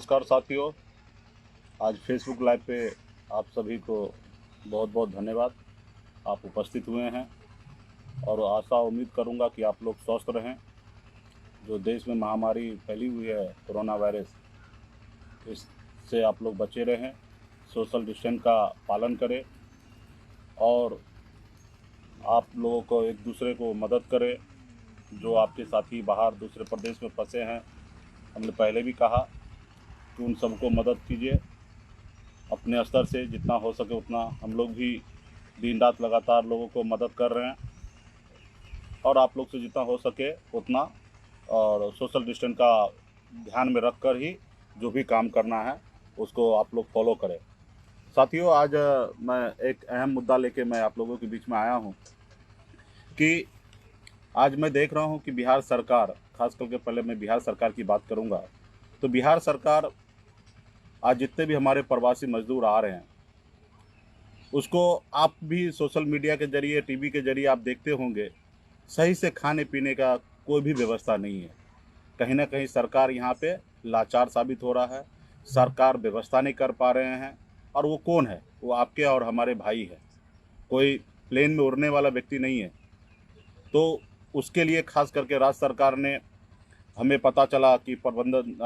नमस्कार साथियों। आज फेसबुक लाइव पे आप सभी को बहुत बहुत धन्यवाद। आप उपस्थित हुए हैं और आशा उम्मीद करूंगा कि आप लोग स्वस्थ रहें। जो देश में महामारी फैली हुई है कोरोना वायरस, इससे आप लोग बचे रहें, सोशल डिस्टेंस का पालन करें और आप लोगों को एक दूसरे को मदद करें। जो आपके साथी बाहर दूसरे प्रदेश में फंसे हैं, हमने पहले भी कहा कि उन सबको मदद कीजिए। अपने स्तर से जितना हो सके उतना हम लोग भी दिन रात लगातार लोगों को मदद कर रहे हैं और आप लोग से जितना हो सके उतना और सोशल डिस्टेंस का ध्यान में रख कर ही जो भी काम करना है उसको आप लोग फॉलो करें। साथियों, आज मैं एक अहम मुद्दा लेके मैं आप लोगों के बीच में आया हूँ कि आज मैं देख रहा हूँ कि बिहार सरकार, खास करके पहले मैं बिहार सरकार की बात करूँगा, तो बिहार सरकार आज जितने भी हमारे प्रवासी मजदूर आ रहे हैं उसको आप भी सोशल मीडिया के जरिए, टीवी के जरिए आप देखते होंगे, सही से खाने पीने का कोई भी व्यवस्था नहीं है। कहीं ना कहीं सरकार यहाँ पे लाचार साबित हो रहा है। सरकार व्यवस्था नहीं कर पा रहे हैं। और वो कौन है? वो आपके और हमारे भाई है, कोई प्लेन में उड़ने वाला व्यक्ति नहीं है। तो उसके लिए खास करके राज्य सरकार ने, हमें पता चला कि प्रबंधन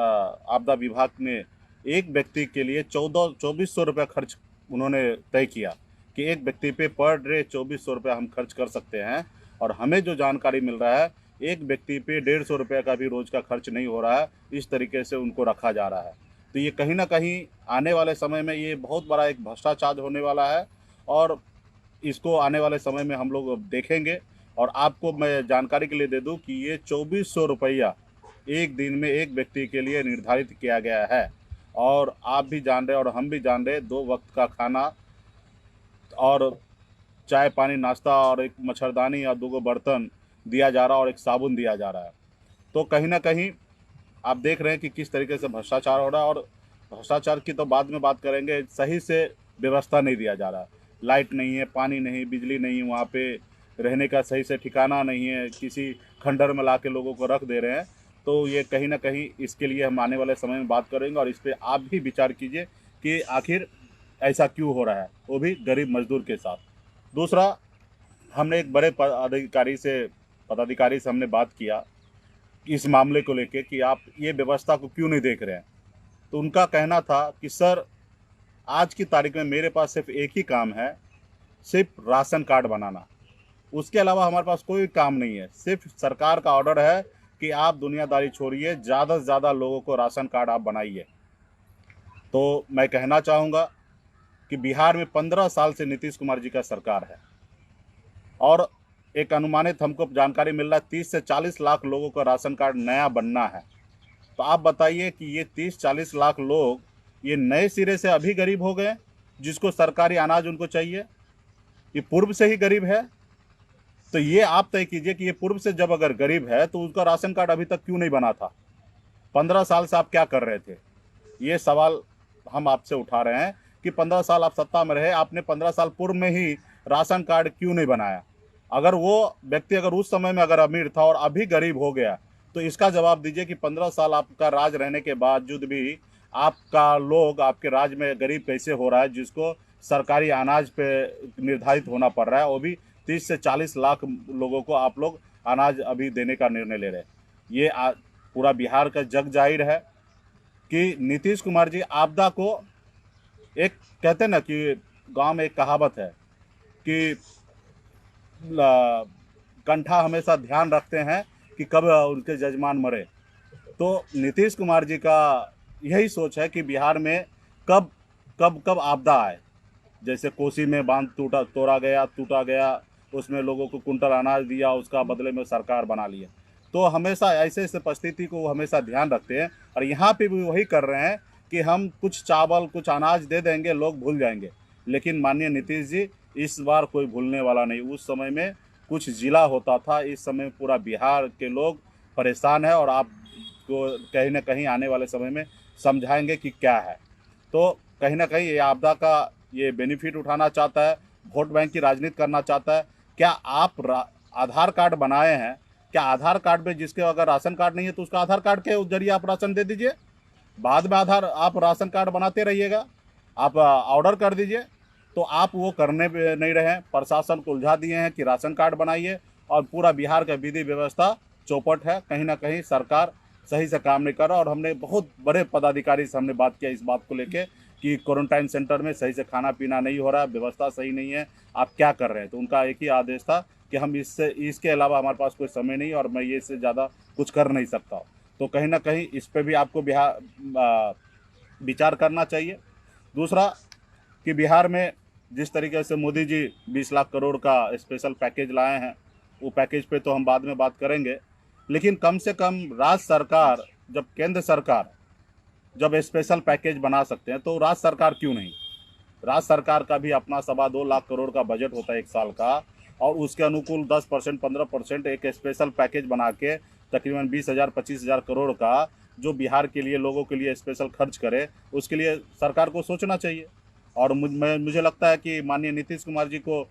आपदा विभाग ने एक व्यक्ति के लिए 2400 रुपये खर्च उन्होंने तय किया कि एक व्यक्ति पे पर डे 2400 रुपये हम खर्च कर सकते हैं। और हमें जो जानकारी मिल रहा है, एक व्यक्ति पे 150 रुपये का भी रोज़ का खर्च नहीं हो रहा है। इस तरीके से उनको रखा जा रहा है। तो ये कहीं ना कहीं आने वाले समय में ये बहुत बड़ा एक भ्रष्टाचार होने वाला है और इसको आने वाले समय में हम लोग देखेंगे। और आपको मैं जानकारी के लिए दे दूं कि ये 2400 रुपया एक दिन में एक व्यक्ति के लिए निर्धारित किया गया है। और आप भी जान रहे और हम भी जान रहे, 2 वक्त का खाना और चाय पानी नाश्ता और एक मच्छरदानी और 2 बर्तन दिया जा रहा है और एक साबुन दिया जा रहा है। तो कहीं ना कहीं आप देख रहे हैं कि किस तरीके से भ्रष्टाचार हो रहा है। और भ्रष्टाचार की तो बाद में बात करेंगे, सही से व्यवस्था नहीं दिया जा रहा है। लाइट नहीं है, पानी नहीं, बिजली नहीं, वहाँ पे रहने का सही से ठिकाना नहीं है, किसी खंडर में ला के लोगों को रख दे रहे हैं। तो ये कहीं ना कहीं इसके लिए हम आने वाले समय में बात करेंगे और इस पर आप भी विचार कीजिए कि आखिर ऐसा क्यों हो रहा है, वो भी गरीब मजदूर के साथ। दूसरा, हमने एक बड़े पदाधिकारी से हमने बात किया इस मामले को लेके कि आप ये व्यवस्था को क्यों नहीं देख रहे हैं। तो उनका कहना था कि सर, आज की तारीख में मेरे पास सिर्फ एक ही काम है, सिर्फ राशन कार्ड बनाना। उसके अलावा हमारे पास कोई काम नहीं है। सिर्फ सरकार का ऑर्डर है कि आप दुनियादारी छोड़िए, ज़्यादा से ज़्यादा लोगों को राशन कार्ड आप बनाइए। तो मैं कहना चाहूँगा कि बिहार में 15 साल से नीतीश कुमार जी का सरकार है और एक अनुमानित हमको जानकारी मिल रहा है 30 से 40 लाख लोगों का राशन कार्ड नया बनना है। तो आप बताइए कि ये 30-40 लाख लोग ये नए सिरे से अभी गरीब हो गए, जिसको सरकारी अनाज उनको चाहिए? ये पूर्व से ही गरीब है? तो ये आप तय कीजिए कि ये पूर्व से जब अगर गरीब है तो उसका राशन कार्ड अभी तक क्यों नहीं बना था? 15 साल से आप क्या कर रहे थे? ये सवाल हम आपसे उठा रहे हैं कि 15 साल आप सत्ता में रहे, आपने 15 साल पूर्व में ही राशन कार्ड क्यों नहीं बनाया? अगर वो व्यक्ति अगर उस समय में अगर अमीर था और अभी गरीब हो गया, तो इसका जवाब दीजिए कि 15 साल आपका राज रहने के बावजूद भी आपका लोग आपके राज्य में गरीब कैसे हो रहा है, जिसको सरकारी अनाज पे निर्धारित होना पड़ रहा है। वो भी 30 से 40 लाख लोगों को आप लोग अनाज अभी देने का निर्णय ले रहे हैं। ये पूरा बिहार का जग जाहिर है कि नीतीश कुमार जी आपदा को, एक कहते हैं ना कि गांव में एक कहावत है कि कंठा हमेशा ध्यान रखते हैं कि कब उनके जजमान मरे। तो नीतीश कुमार जी का यही सोच है कि बिहार में कब कब कब आपदा आए। जैसे कोसी में बांध टूटा गया, उसमें लोगों को कुंटल अनाज दिया, उसका बदले में सरकार बना लिया। तो हमेशा ऐसे ऐसे परिस्थिति को वो हमेशा ध्यान रखते हैं और यहाँ पे भी वही कर रहे हैं कि हम कुछ चावल कुछ अनाज दे देंगे, लोग भूल जाएंगे। लेकिन माननीय नीतीश जी, इस बार कोई भूलने वाला नहीं। उस समय में कुछ ज़िला होता था, इस समय पूरा बिहार के लोग परेशान है और आपको कहीं ना कहीं आने वाले समय में समझाएंगे कि क्या है। तो कहीं ना कहीं ये आपदा का ये बेनिफिट उठाना चाहता है, वोट बैंक की राजनीति करना चाहता है। क्या आप आधार कार्ड बनाए हैं? क्या आधार कार्ड पे जिसके अगर राशन कार्ड नहीं है तो उसका आधार कार्ड के जरिए आप राशन दे दीजिए। बाद में आधार आप राशन कार्ड बनाते रहिएगा, आप ऑर्डर कर दीजिए। तो आप वो करने पे नहीं रहे हैं, प्रशासन को उलझा दिए हैं कि राशन कार्ड बनाइए, और पूरा बिहार का विधि व्यवस्था चौपट है। कहीं ना कहीं सरकार सही से काम नहीं कर रहा। और हमने बहुत बड़े पदाधिकारी से हमने बात किया इस बात को लेके कि क्वारंटाइन सेंटर में सही से खाना पीना नहीं हो रहा है, व्यवस्था सही नहीं है, आप क्या कर रहे हैं। तो उनका एक ही आदेश था कि हम इसके अलावा हमारे पास कोई समय नहीं और मैं ये इससे ज़्यादा कुछ कर नहीं सकता। तो कहीं ना कहीं इस पर भी आपको विचार करना चाहिए। दूसरा कि बिहार में जिस तरीके से मोदी जी 20 लाख करोड़ का स्पेशल पैकेज लाए हैं, वो पैकेज पे तो हम बाद में बात करेंगे, लेकिन कम से कम राज्य सरकार, जब केंद्र सरकार जब स्पेशल पैकेज बना सकते हैं तो राज्य सरकार क्यों नहीं। राज्य सरकार का भी अपना 2.25 लाख करोड़ का बजट होता है एक साल का, और उसके अनुकूल 10% 15% एक स्पेशल पैकेज बना के तकरीबन 20,000 25,000 करोड़ का जो बिहार के लिए लोगों के लिए स्पेशल खर्च करे, उसके लिए सरकार को सोचना चाहिए। और मुझे लगता है कि माननीय नीतीश कुमार जी को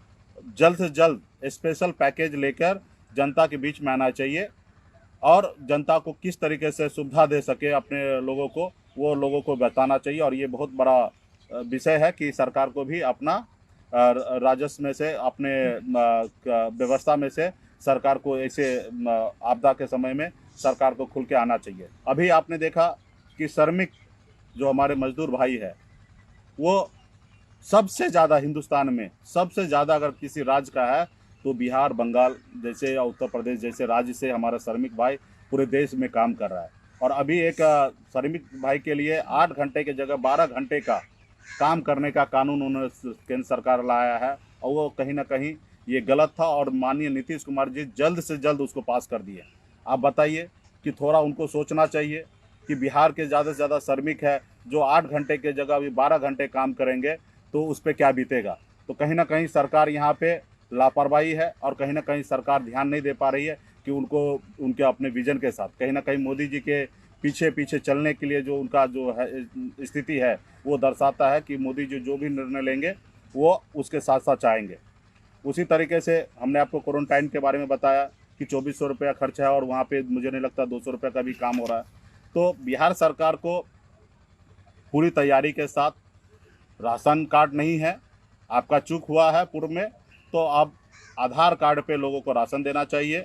जल्द से जल्द स्पेशल पैकेज लेकर जनता के बीच में आना चाहिए, और जनता को किस तरीके से सुविधा दे सके अपने लोगों को, वो लोगों को बताना चाहिए। और ये बहुत बड़ा विषय है कि सरकार को भी अपना राजस्व में से, अपने व्यवस्था में से सरकार को ऐसे आपदा के समय में सरकार को खुल के आना चाहिए। अभी आपने देखा कि श्रमिक जो हमारे मजदूर भाई है, वो सबसे ज़्यादा हिंदुस्तान में सबसे ज़्यादा अगर किसी राज्य का है तो बिहार, बंगाल जैसे या उत्तर प्रदेश जैसे राज्य से हमारा श्रमिक भाई पूरे देश में काम कर रहा है। और अभी एक श्रमिक भाई के लिए 8 घंटे की जगह 12 घंटे का काम करने का कानून उन्होंने केंद्र सरकार लाया है, और वो कहीं ना कहीं ये गलत था, और माननीय नीतीश कुमार जी जल्द से जल्द उसको पास कर दिए। आप बताइए कि थोड़ा उनको सोचना चाहिए कि बिहार के ज़्यादा से ज़्यादा श्रमिक है जो 8 घंटे की जगह अभी 12 घंटे काम करेंगे, तो उस पर क्या बीतेगा। तो कहीं ना कहीं सरकार यहाँ पे लापरवाही है, और कहीं ना कहीं सरकार ध्यान नहीं दे पा रही है कि उनको उनके अपने विजन के साथ कहीं ना कहीं मोदी जी के पीछे पीछे चलने के लिए जो उनका जो है स्थिति है, वो दर्शाता है कि मोदी जी जो भी निर्णय लेंगे वो उसके साथ साथ चाहेंगे। उसी तरीके से हमने आपको क्वारंटाइन के बारे में बताया कि 2400 रुपया खर्च है, और वहाँ पे मुझे नहीं लगता 200 रुपये का भी काम हो रहा है। तो बिहार सरकार को पूरी तैयारी के साथ, राशन कार्ड नहीं है, आपका चूक हुआ है पूर्व में, तो अब आधार कार्ड पे लोगों को राशन देना चाहिए,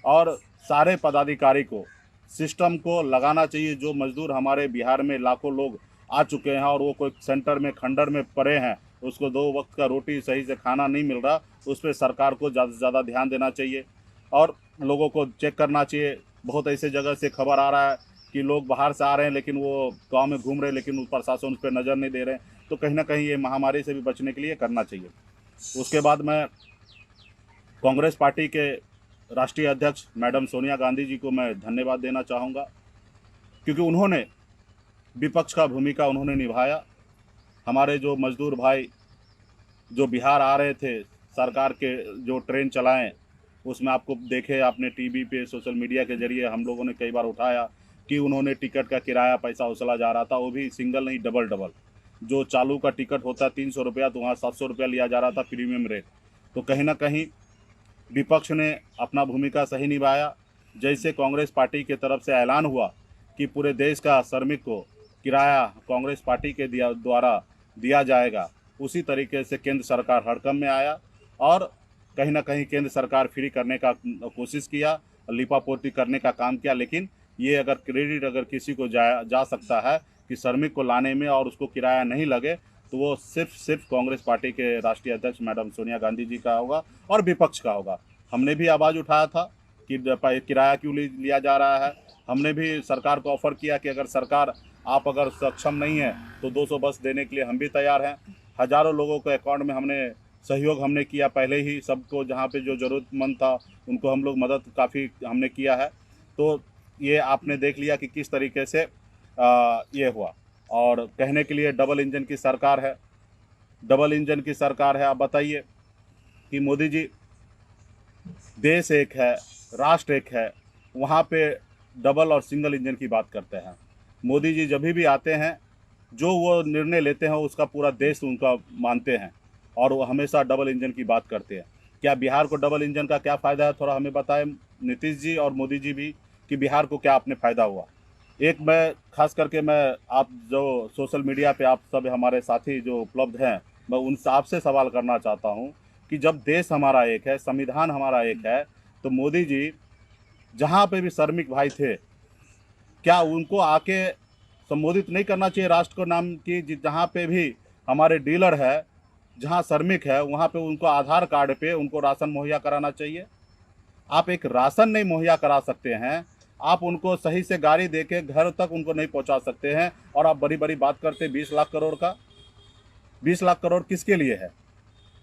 और सारे पदाधिकारी को सिस्टम को लगाना चाहिए। जो मजदूर हमारे बिहार में लाखों लोग आ चुके हैं और वो कोई सेंटर में खंडर में पड़े हैं, उसको 2 वक्त का रोटी सही से खाना नहीं मिल रहा, उस पर सरकार को ज़्यादा से ज़्यादा ध्यान देना चाहिए और लोगों को चेक करना चाहिए। बहुत ऐसे जगह से खबर आ रहा है कि लोग बाहर से आ रहे हैं लेकिन वो गांव में घूम रहे हैं, लेकिन प्रशासन उस पर नज़र नहीं दे रहे हैं। तो कहीं ना कहीं ये महामारी से भी बचने के लिए करना चाहिए। उसके बाद मैं कांग्रेस पार्टी के राष्ट्रीय अध्यक्ष मैडम सोनिया गांधी जी को मैं धन्यवाद देना चाहूँगा, क्योंकि उन्होंने विपक्ष का भूमिका उन्होंने निभाया। हमारे जो मजदूर भाई जो बिहार आ रहे थे, सरकार के जो ट्रेन चलाएं, उसमें आपको देखे, आपने टीवी पे सोशल मीडिया के जरिए हम लोगों ने कई बार उठाया कि उन्होंने टिकट का किराया पैसा वसूला जा रहा था, वो भी सिंगल नहीं डबल डबल। जो चालू का टिकट होता है 300 रुपया, तो वहाँ 700 रुपया लिया जा रहा था प्रीमियम रेट। तो कहीं ना कहीं विपक्ष ने अपना भूमिका सही निभाया। जैसे कांग्रेस पार्टी की तरफ से ऐलान हुआ कि पूरे देश का श्रमिक को किराया कांग्रेस पार्टी के द्वारा दिया जाएगा, उसी तरीके से केंद्र सरकार हड़कंप में आया और कहीं ना कहीं केंद्र सरकार फ्री करने का कोशिश किया, लिपापोती करने का काम किया। लेकिन ये अगर क्रेडिट अगर किसी को जा सकता है कि श्रमिक को लाने में और उसको किराया नहीं लगे, तो वो सिर्फ कांग्रेस पार्टी के राष्ट्रीय अध्यक्ष मैडम सोनिया गांधी जी का होगा और विपक्ष का होगा। हमने भी आवाज़ उठाया था कि किराया क्यों लिया जा रहा है। हमने भी सरकार को ऑफ़र किया कि अगर सरकार आप अगर सक्षम नहीं है तो 200 बस देने के लिए हम भी तैयार हैं। हज़ारों लोगों के अकाउंट में हमने सहयोग हमने किया पहले ही, सबको जहाँ पे जो ज़रूरतमंद था उनको हम लोग मदद काफ़ी हमने किया है। तो ये आपने देख लिया कि किस तरीके से ये हुआ। और कहने के लिए डबल इंजन की सरकार है, डबल इंजन की सरकार है। आप बताइए कि मोदी जी, देश एक है, राष्ट्र एक है, वहाँ पे डबल और सिंगल इंजन की बात करते हैं। मोदी जी जब भी आते हैं, जो वो निर्णय लेते हैं उसका पूरा देश उनका मानते हैं और वो हमेशा डबल इंजन की बात करते हैं। क्या बिहार को डबल इंजन का क्या फ़ायदा है, थोड़ा हमें बताएं नीतीश जी और मोदी जी भी, कि बिहार को क्या अपने फ़ायदा हुआ। एक मैं खास करके मैं आप जो सोशल मीडिया पे आप सब हमारे साथी जो उपलब्ध हैं, मैं उनसे आपसे सवाल करना चाहता हूं कि जब देश हमारा एक है, संविधान हमारा एक है, तो मोदी जी जहां पे भी श्रमिक भाई थे, क्या उनको आके संबोधित नहीं करना चाहिए राष्ट्र को नाम की जहाँ पे भी हमारे डीलर है, जहाँ श्रमिक है, वहाँ पे उनको आधार कार्ड पे उनको राशन मुहैया कराना चाहिए। आप एक राशन नहीं मुहैया करा सकते हैं, आप उनको सही से गाड़ी दे के घर तक उनको नहीं पहुंचा सकते हैं, और आप बड़ी बड़ी बात करते 20 लाख करोड़ का। 20 लाख करोड़ किसके लिए है,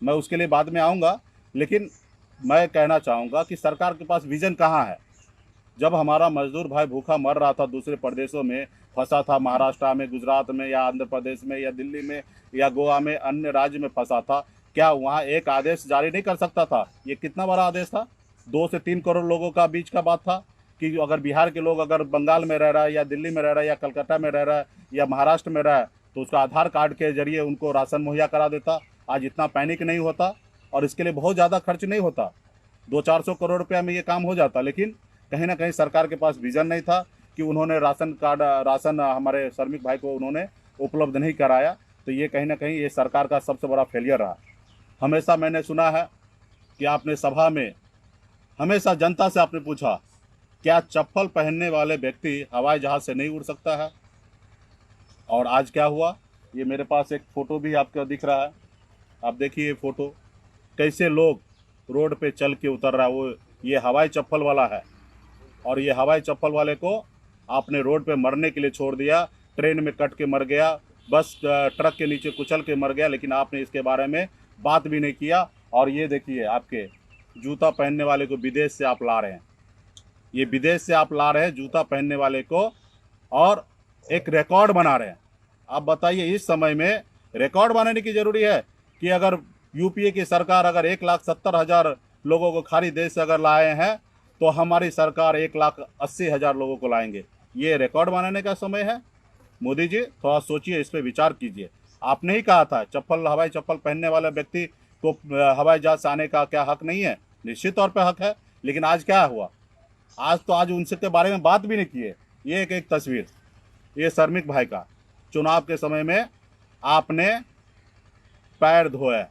मैं उसके लिए बाद में आऊँगा। लेकिन मैं कहना चाहूँगा कि सरकार के पास विज़न कहाँ है। जब हमारा मजदूर भाई भूखा मर रहा था, दूसरे प्रदेशों में फंसा था, महाराष्ट्र में, गुजरात में, या आंध्र प्रदेश में, या दिल्ली में, या गोवा में, अन्य राज्य में फंसा था, क्या वहाँ एक आदेश जारी नहीं कर सकता था। ये कितना बड़ा आदेश था, 2 से 3 करोड़ लोगों का बीच का बात था कि अगर बिहार के लोग अगर बंगाल में रह रहा है, या दिल्ली में रह रहा है, या कलकत्ता में रह रहा है, या महाराष्ट्र में रह रहा है, तो उसका आधार कार्ड के जरिए उनको राशन मुहैया करा देता। आज इतना पैनिक नहीं होता, और इसके लिए बहुत ज़्यादा खर्च नहीं होता, 200-400 करोड़ रुपया में ये काम हो जाता। लेकिन कहीं ना कहीं सरकार के पास विजन नहीं था कि उन्होंने राशन हमारे श्रमिक भाई को उन्होंने उपलब्ध नहीं कराया। तो ये कहीं ना कहीं ये सरकार का सबसे बड़ा फेलियर रहा। हमेशा मैंने सुना है कि आपने सभा में हमेशा जनता से आपने पूछा, क्या चप्पल पहनने वाले व्यक्ति हवाई जहाज से नहीं उड़ सकता है। और आज क्या हुआ, ये मेरे पास एक फ़ोटो भी आपको दिख रहा है, आप देखिए ये फ़ोटो, कैसे लोग रोड पे चल के उतर रहा है। वो ये हवाई चप्पल वाला है, और ये हवाई चप्पल वाले को आपने रोड पे मरने के लिए छोड़ दिया, ट्रेन में कट के मर गया, बस ट्रक के नीचे कुचल के मर गया, लेकिन आपने इसके बारे में बात भी नहीं किया। और ये देखिए, आपके जूता पहनने वाले को विदेश से आप ला रहे हैं, ये विदेश से आप ला रहे हैं जूता पहनने वाले को, और एक रिकॉर्ड बना रहे हैं। आप बताइए, इस समय में रिकॉर्ड बनाने की ज़रूरी है कि अगर यूपीए की सरकार अगर 1,70,000 लोगों को खाली देश से अगर लाए हैं, तो हमारी सरकार 1,80,000 लोगों को लाएंगे। ये रिकॉर्ड बनाने का समय है। मोदी जी थोड़ा सोचिए, इस पर विचार कीजिए। आपने ही कहा था हवाई चप्पल पहनने वाले व्यक्ति को हवाई जहाज से आने का क्या हक नहीं है, निश्चित तौर पर हक है। लेकिन आज क्या हुआ, आज उनसे के बारे में बात भी नहीं किए। ये एक तस्वीर, ये श्रमिक भाई का चुनाव के समय में आपने पैर धोया,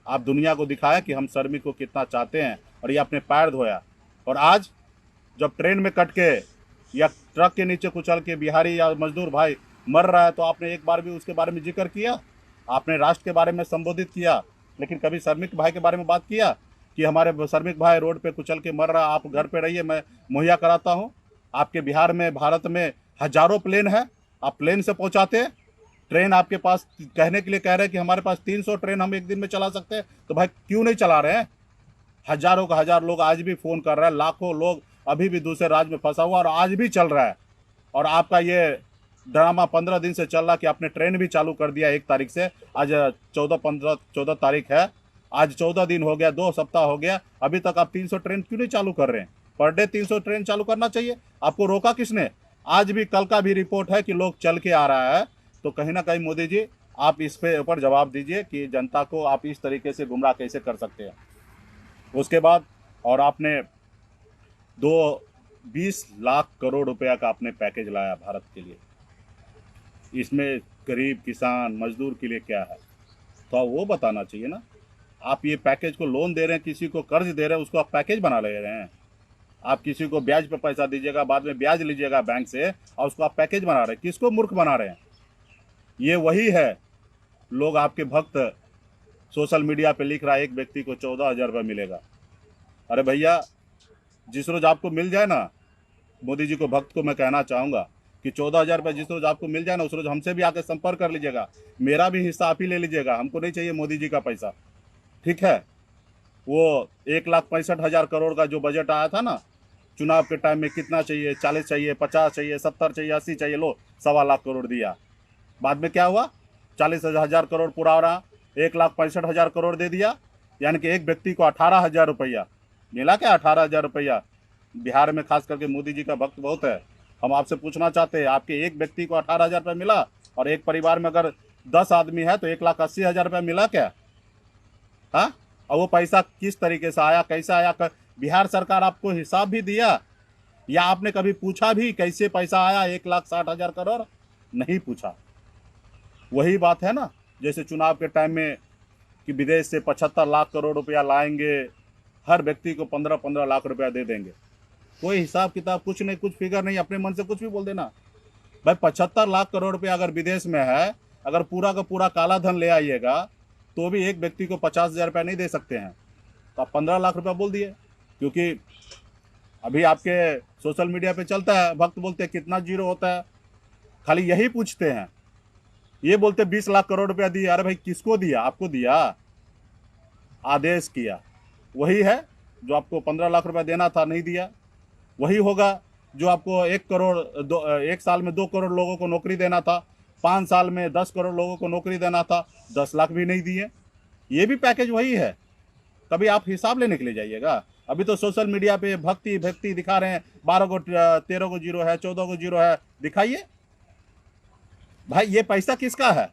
आप दुनिया को दिखाया कि हम श्रमिक को कितना चाहते हैं, और ये अपने पैर धोया। और आज जब ट्रेन में कट के या ट्रक के नीचे कुचल के बिहारी या मजदूर भाई मर रहा है, तो आपने एक बार भी उसके बारे में जिक्र किया, आपने राष्ट्र के बारे में संबोधित किया, लेकिन कभी श्रमिक भाई के बारे में बात किया कि हमारे श्रमिक भाई रोड पे कुचल के मर रहा, आप घर पे रहिए, मैं मुहैया कराता हूँ। आपके बिहार में, भारत में हजारों प्लेन है, आप प्लेन से पहुँचाते। ट्रेन आपके पास कहने के लिए कह रहे हैं कि हमारे पास 300 ट्रेन हम एक दिन में चला सकते हैं, तो भाई क्यों नहीं चला रहे हैं। हजारों का हजार लोग आज भी फ़ोन कर रहे हैं, लाखों लोग अभी भी दूसरे राज्य में फंसा हुआ, और आज भी चल रहा है। और आपका ये ड्रामा 15 दिन से चल रहा कि आपने ट्रेन भी चालू कर दिया 1 तारीख से। आज 14 तारीख है, आज 14 दिन हो गया, 2 सप्ताह हो गया, अभी तक आप 300 ट्रेन क्यों नहीं चालू कर रहे हैं। पर डे 300 ट्रेन चालू करना चाहिए, आपको रोका किसने। आज भी, कल का भी रिपोर्ट है कि लोग चल के आ रहा है। तो कहीं ना कहीं मोदी जी, आप इस पे ऊपर जवाब दीजिए कि जनता को आप इस तरीके से गुमराह कैसे कर सकते हैं। उसके बाद, और आपने 20 लाख करोड़ रुपया का आपने पैकेज लाया भारत के लिए, इसमें गरीब किसान मजदूर के लिए क्या है, तो वो बताना चाहिए ना। आप ये पैकेज को लोन दे रहे हैं, किसी को कर्ज दे रहे हैं, उसको आप पैकेज बना ले रहे हैं। आप किसी को ब्याज पे पैसा दीजिएगा, बाद में ब्याज लीजिएगा बैंक से, और उसको आप पैकेज बना रहे हैं। किसको मूर्ख बना रहे हैं। ये वही है, लोग आपके भक्त सोशल मीडिया पे लिख रहा है एक व्यक्ति को 14,000 रुपये मिलेगा। अरे भैया, जिस रोज़ आपको मिल जाए ना, मोदी जी को भक्त को मैं कहना चाहूँगा कि 14,000 रुपये जिस रोज़ आपको मिल जाए ना, उस रोज़ हमसे भी आके संपर्क कर लीजिएगा, मेरा भी हिस्सा आप ही ले लीजिएगा, हमको नहीं चाहिए मोदी जी का पैसा, ठीक है। वो 1,65,000 करोड़ का जो बजट आया था ना चुनाव के टाइम में, कितना चाहिए, 40 चाहिए, 50 चाहिए, 70 चाहिए, 80 चाहिए, लो 1.25 लाख करोड़ दिया। बाद में क्या हुआ, 40,000 करोड़ पूरा हो रहा, 1,65,000 करोड़ दे दिया, यानी कि एक व्यक्ति को 18,000 रुपया मिला। क्या 18,000 रुपया। बिहार में खास करके मोदी जी का भक्त बहुत है। हम आपसे पूछना चाहते हैं, आपके एक व्यक्ति को 18,000 रुपये मिला, और एक परिवार में अगर 10 आदमी है तो 1,80,000 रुपये मिला क्या। हाँ, और वो पैसा किस तरीके से आया, कैसा आया, बिहार सरकार आपको हिसाब भी दिया या आपने कभी पूछा भी कैसे पैसा आया 1,60,000 करोड़? नहीं पूछा। वही बात है ना, जैसे चुनाव के टाइम में कि विदेश से 75 लाख करोड़ रुपया लाएंगे, हर व्यक्ति को 15-15 लाख रुपया दे देंगे। कोई हिसाब किताब कुछ नहीं, कुछ फिगर नहीं, अपने मन से कुछ भी बोल देना। भाई 75 लाख करोड़ रुपया अगर विदेश में है, अगर पूरा का पूरा काला धन ले आइएगा तो भी एक व्यक्ति को 50,000 रुपया नहीं दे सकते हैं, तो आप 15 लाख रुपया बोल दिए। क्योंकि अभी आपके सोशल मीडिया पे चलता है, भक्त बोलते हैं कितना जीरो होता है, खाली यही पूछते हैं। ये बोलते 20 लाख करोड़ रुपया दिए। अरे भाई किसको दिया? आपको दिया, आदेश किया। वही है जो आपको 15 लाख रुपया देना था, नहीं दिया। वही होगा जो आपको 1 साल में 2 करोड़ लोगों को नौकरी देना था, 5 साल में 10 करोड़ लोगों को नौकरी देना था, 10 लाख भी नहीं दिए। ये भी पैकेज वही है। कभी आप हिसाब लेने के लिए जाइएगा। अभी तो सोशल मीडिया पे भक्ति भक्ति दिखा रहे हैं, 12 को 13 को जीरो है, 14 को जीरो है, दिखाइए। भाई ये पैसा किसका है?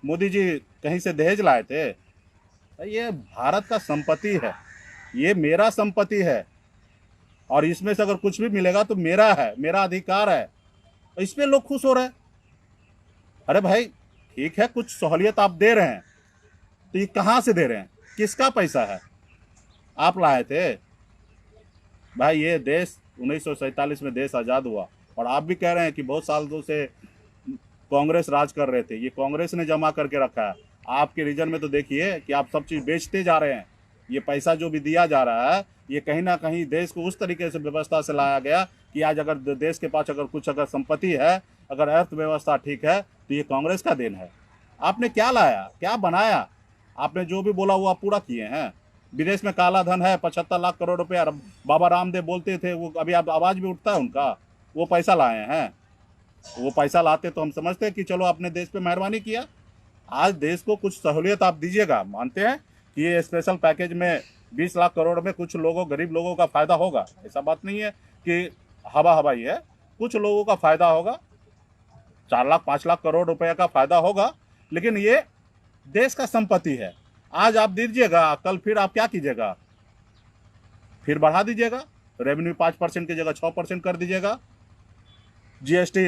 मोदी जी कहीं से दहेज लाए थे? ये भारत का संपत्ति है, ये मेरा संपत्ति है, और इसमें से अगर कुछ भी मिलेगा तो मेरा है, मेरा अधिकार है। इस पे लोग खुश हो रहे हैं। अरे भाई ठीक है, कुछ सहूलियत आप दे रहे हैं, तो ये कहाँ से दे रहे हैं? किसका पैसा है? आप लाए थे? भाई ये देश 1947 में देश आज़ाद हुआ, और आप भी कह रहे हैं कि बहुत सालों से कांग्रेस राज कर रहे थे। ये कांग्रेस ने जमा करके रखा है। आपके रीजन में तो देखिए कि आप सब चीज़ बेचते जा रहे हैं। ये पैसा जो भी दिया जा रहा है, ये कहीं ना कहीं देश को उस तरीके से व्यवस्था से लाया गया कि आज अगर देश के पास अगर कुछ अगर संपत्ति है, अगर अर्थव्यवस्था ठीक है, तो ये कांग्रेस का देन है। आपने क्या लाया, क्या बनाया? आपने जो भी बोला वो आप पूरा किए हैं। विदेश में काला धन है 75 लाख करोड़ रुपया। बाबा रामदेव बोलते थे, वो अभी आप आवाज़ भी उठता है उनका, वो पैसा लाए हैं। वो पैसा लाते तो हम समझते हैं कि चलो आपने देश पे मेहरबानी किया। आज देश को कुछ सहूलियत आप दीजिएगा। मानते हैं कि ये स्पेशल पैकेज में 20 लाख करोड़ में कुछ लोगों, गरीब लोगों का फ़ायदा होगा, ऐसा बात नहीं है कि हवा हवाई है। कुछ लोगों का फ़ायदा होगा, 4 लाख 5 लाख करोड़ रुपए का फ़ायदा होगा, लेकिन ये देश का संपत्ति है। आज आप दीजिएगा, कल फिर आप क्या कीजिएगा? फिर बढ़ा दीजिएगा। रेवेन्यू 5% की जगह 6% कर दीजिएगा, जीएसटी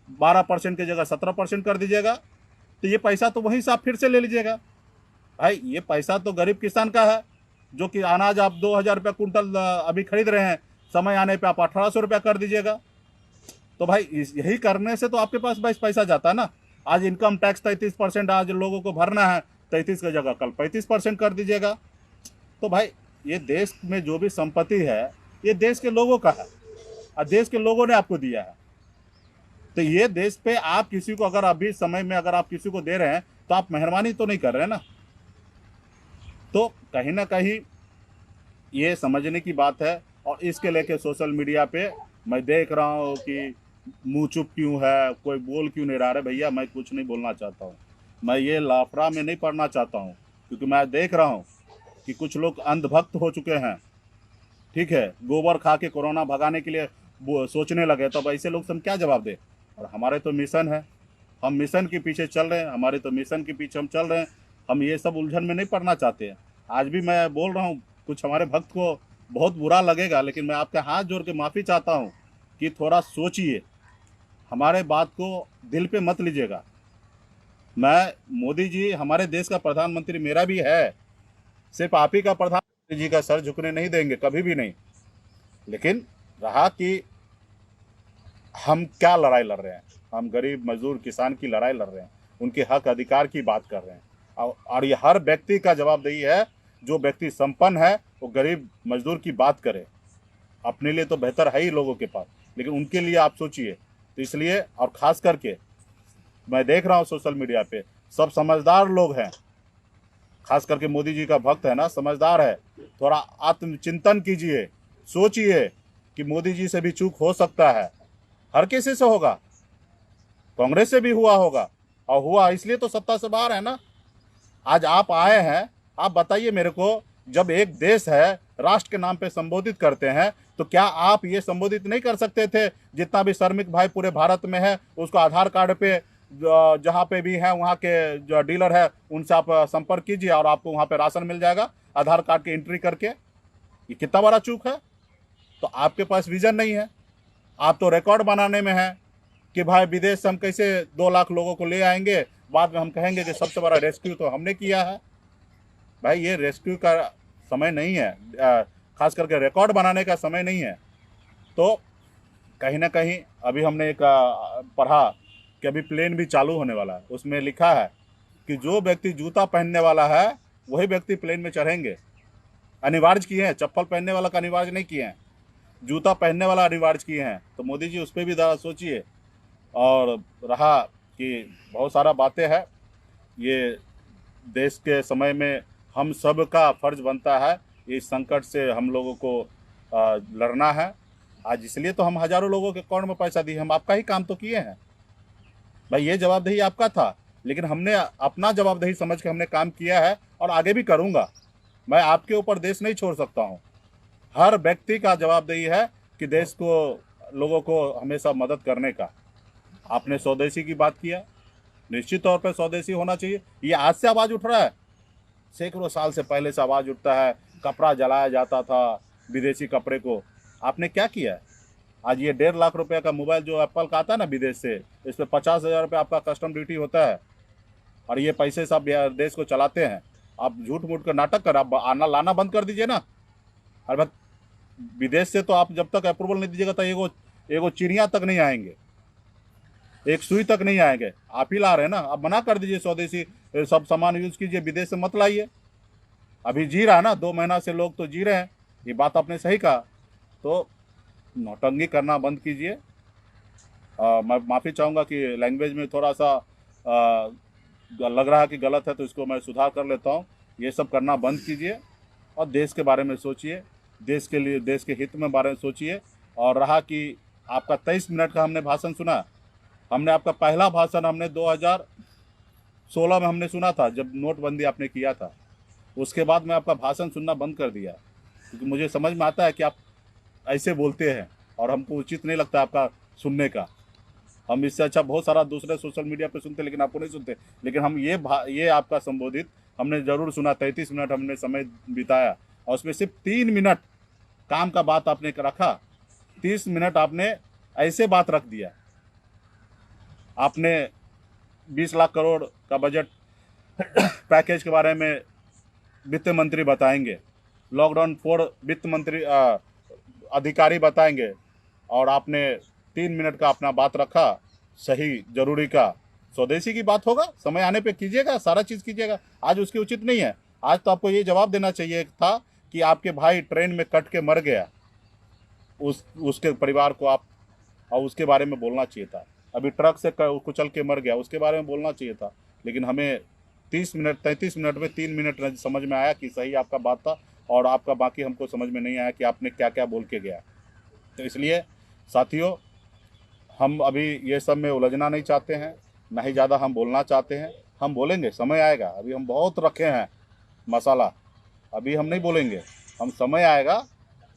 12% की जगह 17% कर दीजिएगा। तो ये पैसा तो वहीं से आप फिर से ले लीजिएगा। भाई ये पैसा तो गरीब किसान का है, जो कि अनाज आप 2,000 रुपये कुंटल अभी खरीद रहे हैं, समय आने पे आप 1,800 रुपया कर दीजिएगा। तो भाई यही करने से तो आपके पास भाई पैसा जाता है ना। आज इनकम टैक्स 33% आज लोगों को भरना है, 33 की जगह कल 35% कर दीजिएगा। तो भाई ये देश में जो भी संपत्ति है, ये देश के लोगों का है, और देश के लोगों ने आपको दिया है। तो ये देश पे आप किसी को अगर अभी समय में अगर आप किसी को दे रहे हैं, तो आप मेहरबानी तो नहीं कर रहे हैं ना। तो कहीं ना कहीं ये समझने की बात है। और इसके लेके सोशल मीडिया पे मैं देख रहा हूँ कि मुंह चुप क्यों है, कोई बोल क्यों नहीं रहा है। भैया मैं कुछ नहीं बोलना चाहता हूँ, मैं ये लाफड़ा में नहीं पड़ना चाहता हूँ, क्योंकि मैं देख रहा हूँ कि कुछ लोग अंधभक्त हो चुके हैं। ठीक है, गोबर खा के कोरोना भगाने के लिए सोचने लगे, तो अब ऐसे लोग से हम क्या जवाब दें? और हमारे तो मिशन है, हम मिशन के पीछे चल रहे हैं, हमारे तो मिशन के पीछे हम चल रहे हैं। हम ये सब उलझन में नहीं पड़ना चाहते हैं। आज भी मैं बोल रहा हूँ, कुछ हमारे भक्त को बहुत बुरा लगेगा, लेकिन मैं आपके हाथ जोड़ के माफ़ी चाहता हूँ कि थोड़ा सोचिए, हमारे बात को दिल पे मत लीजिएगा। मैं, मोदी जी हमारे देश का प्रधानमंत्री मेरा भी है, सिर्फ आप ही का प्रधानमंत्री जी का सर झुकने नहीं देंगे, कभी भी नहीं। लेकिन रहा कि हम क्या लड़ाई लड़ रहे हैं, हम गरीब मजदूर किसान की लड़ाई लड़ रहे हैं, उनके हक अधिकार की बात कर रहे हैं। और ये हर व्यक्ति का जवाबदेही है, जो व्यक्ति संपन्न है वो गरीब मजदूर की बात करे। अपने लिए तो बेहतर है ही लोगों के पास, लेकिन उनके लिए आप सोचिए। तो इसलिए, और ख़ास करके मैं देख रहा हूँ सोशल मीडिया पे सब समझदार लोग हैं, खास करके मोदी जी का भक्त है ना, समझदार है। थोड़ा आत्मचिंतन कीजिए, सोचिए कि मोदी जी से भी चूक हो सकता है। हर किसी से होगा, कांग्रेस से भी हुआ होगा, और हुआ इसलिए तो सत्ता से बाहर है ना। आज आप आए हैं, आप बताइए मेरे को, जब एक देश है राष्ट्र के नाम पे संबोधित करते हैं, तो क्या आप ये संबोधित नहीं कर सकते थे? जितना भी श्रमिक भाई पूरे भारत में है, उसको आधार कार्ड पे जहाँ पे भी है वहाँ के जो डीलर है उनसे आप संपर्क कीजिए, और आपको वहाँ पे राशन मिल जाएगा आधार कार्ड की एंट्री करके। ये कितना बड़ा चूक है? तो आपके पास विजन नहीं है। आप तो रिकॉर्ड बनाने में हैं कि भाई विदेश से हम कैसे 2 लाख लोगों को ले आएंगे, बाद में हम कहेंगे कि सबसे बड़ा रेस्क्यू तो हमने किया है। भाई ये रेस्क्यू का समय नहीं है, खास करके रिकॉर्ड बनाने का समय नहीं है। तो कहीं ना कहीं अभी हमने एक पढ़ा कि अभी प्लेन भी चालू होने वाला है, उसमें लिखा है कि जो व्यक्ति जूता पहनने वाला है वही व्यक्ति प्लेन में चढ़ेंगे। अनिवार्य किए हैं, चप्पल पहनने वाला का अनिवार्य नहीं किए हैं, जूता पहनने वाला अनिवार्य किए हैं। तो मोदी जी उस पर भी ज़रा सोचिए। और रहा कि बहुत सारा बातें हैं, ये देश के समय में हम सब का फर्ज बनता है इस संकट से हम लोगों को लड़ना है। आज इसलिए तो हम हज़ारों लोगों के अकाउंट में पैसा दिए, हम आपका ही काम तो किए हैं भाई, ये जवाबदेही आपका था, लेकिन हमने अपना जवाबदेही समझ के हमने काम किया है और आगे भी करूँगा। मैं आपके ऊपर देश नहीं छोड़ सकता हूँ। हर व्यक्ति का जवाबदेही है कि देश को, लोगों को हमेशा मदद करने का। आपने स्वदेशी की बात किया, निश्चित तौर पर स्वदेशी होना चाहिए। ये आज से आवाज़ उठ रहा है, सैकड़ों साल से पहले से आवाज़ उठता है। कपड़ा जलाया जाता था विदेशी कपड़े को, आपने क्या किया है? आज ये 1.5 लाख रुपए का मोबाइल जो एप्पल का आता है ना विदेश से, इस पर 50,000 रुपये आपका कस्टम ड्यूटी होता है, और ये पैसे सब देश को चलाते हैं। आप झूठ मूठ कर नाटक कर, आप आना लाना बंद कर दीजिए ना। अरे भाई विदेश से तो आप जब तक अप्रूवल नहीं दीजिएगा तो एगो चिड़िया तक नहीं आएंगे, एक सुई तक नहीं आएंगे। आप ही ला रहे हैं ना, आप मना कर दीजिए स्वदेशी सब सामान यूज़ कीजिए, विदेश से मत लाइए। अभी जी रहा है ना, 2 महीना से लोग तो जी रहे हैं, ये बात आपने सही कहा। तो नौटंकी करना बंद कीजिए। मैं माफ़ी चाहूँगा कि लैंग्वेज में थोड़ा सा लग रहा है कि गलत है, तो इसको मैं सुधार कर लेता हूँ। ये सब करना बंद कीजिए और देश के बारे में सोचिए, देश के लिए, देश के हित में बारे में सोचिए। और रहा कि आपका 23 मिनट का हमने भाषण सुना, हमने आपका पहला भाषण हमने 2016 में हमने सुना था, जब नोटबंदी आपने किया था। उसके बाद मैं आपका भाषण सुनना बंद कर दिया, क्योंकि मुझे समझ में आता है कि आप ऐसे बोलते हैं और हमको उचित नहीं लगता आपका सुनने का। हम इससे अच्छा बहुत सारा दूसरे सोशल मीडिया पे सुनते, लेकिन आपको नहीं सुनते। लेकिन हम ये आपका संबोधित हमने ज़रूर सुना। 33 मिनट हमने समय बिताया और उसमें सिर्फ 3 मिनट काम का बात आपने रखा, 30 मिनट आपने ऐसे बात रख दिया। आपने 20 लाख करोड़ का बजट पैकेज के बारे में वित्त मंत्री बताएंगे, लॉकडाउन 4 वित्त मंत्री अधिकारी बताएंगे, और आपने 3 मिनट का अपना बात रखा सही जरूरी का। स्वदेशी की बात होगा, समय आने पे कीजिएगा, सारा चीज़ कीजिएगा। आज उसकी उचित नहीं है। आज तो आपको ये जवाब देना चाहिए था कि आपके भाई ट्रेन में कट के मर गया, उसके परिवार को आप, और उसके बारे में बोलना चाहिए था। अभी ट्रक से कुचल के मर गया, उसके बारे में बोलना चाहिए था। लेकिन हमें 33 मिनट में 3 मिनट समझ में आया कि सही आपका बात था, और आपका बाकी हमको समझ में नहीं आया कि आपने क्या क्या बोल के गया। तो इसलिए साथियों, हम अभी ये सब में उलझना नहीं चाहते हैं, ना ही ज़्यादा हम बोलना चाहते हैं। हम बोलेंगे, समय आएगा। अभी हम बहुत रखे हैं मसाला, अभी हम नहीं बोलेंगे। हम समय आएगा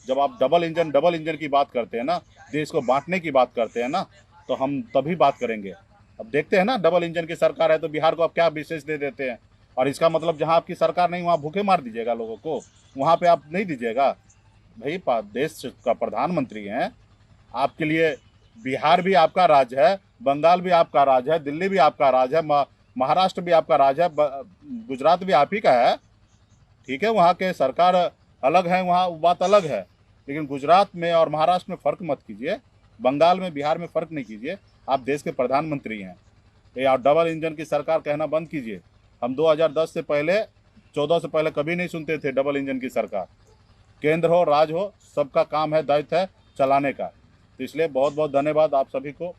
जब आप डबल इंजन की बात करते हैं ना, देश को बांटने की बात करते हैं ना, तो हम तभी बात करेंगे। अब देखते हैं ना, डबल इंजन की सरकार है तो बिहार को आप क्या विशेष दे देते हैं। और इसका मतलब जहाँ आपकी सरकार नहीं, वहाँ भूखे मार दीजिएगा लोगों को, वहाँ पे आप नहीं दीजिएगा। भाई देश का प्रधानमंत्री हैं, आपके लिए बिहार भी आपका राज्य है, बंगाल भी आपका राज्य है, दिल्ली भी आपका राज्य है, महाराष्ट्र भी आपका राज्य है, गुजरात भी आप ही का है। ठीक है, वहाँ के सरकार अलग है, वहाँ बात अलग है, लेकिन गुजरात में और महाराष्ट्र में फ़र्क मत कीजिए, बंगाल में, बिहार में फ़र्क नहीं कीजिए। आप देश के प्रधानमंत्री हैं। ये आप डबल इंजन की सरकार कहना बंद कीजिए। हम 2010 से पहले, 14 से पहले कभी नहीं सुनते थे डबल इंजन की सरकार। केंद्र हो, राज्य हो, सबका काम है, दायित्व है चलाने का। तो इसलिए बहुत बहुत धन्यवाद आप सभी को।